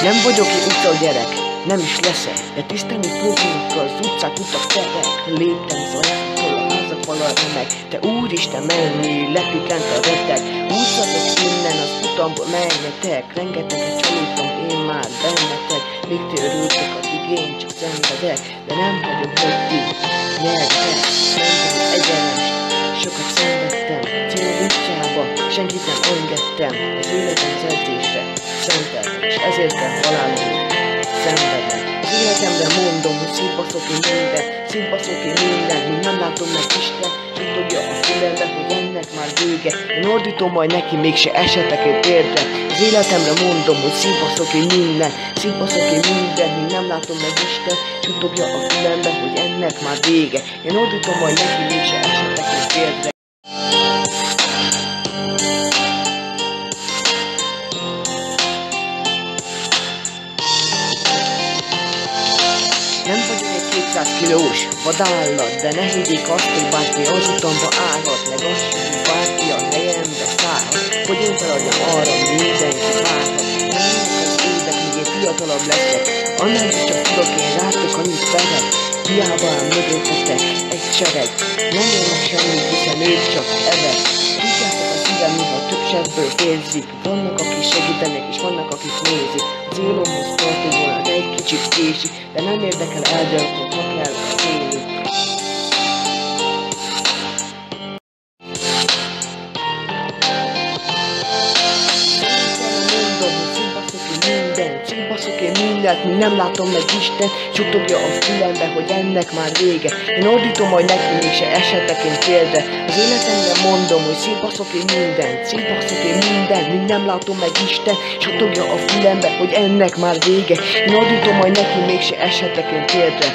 Nem vagyok egy utcagyerek, nem is leszek, de tisztelni fognak az utcák, utak, terek. Léptem Zajától a házak falal remek, te úristen menni, lepikent a reteg. Húzzatok innen az utamból menjetek, rengeteget csalódtam én már bennetek. Még ti örültek, addig én csak szenvedek, de nem vagyok, hogy ti nyertek. Mentem egyenest, sokat szenvedtem, cél útjába, senkit nem engedtem. Az életem az edzésre szenteltem, és ezért kell halálni szenvedek. Az életemre mondom, hogy szétbaszok én mindent, szétbaszok én mindent, míg nem látom meg Isten, suttogja a fülembe, hogy ennek már vége. Én ordítom majd neki, mégse esetek én térdre. Az életemre mondom, hogy szétbaszok én mindent, szétbaszok én mindent, míg nem látom meg Isten, suttogja a fülembe, hogy ennek már vége. Én ordítom majd neki, mégse esetek én térdre. Nem vagyok egy 200 kilós vadállat, de ne higgyék azt, hogy bárki az utamba állhat, meg azt sem, hogy bárki a helyembe szállhat, hogy én feladjam arra, mindenki várhat. Nem az évek, míg én fiatalabb leszek, annál is csak tudok én rátok annyit velek, hiába áll mögöttetek egy sereg. Nem érnek semmit, hiszen ők csak evek. Tudjátok a szívem, mintha több sebből vérzik. Vannak, akik segítenek, és vannak, akik nézik. A célomhoz tartom volna, de egy kicsit késik, de nem érdekel, eldöntöm, ha kell a céljuk. Szétbaszok én mindent, míg nem látom meg Isten, suttogja a fülembe, hogy ennek már vége. Én ordítom majd neki, mégse esetek én térdre. Az életemre mondom, hogy szétbaszok én mindent, szétbaszok én mindent, míg nem látom meg Isten, suttogja a fülembe, hogy ennek már vége. Én ordítom majd neki, mégse esetek én térdre.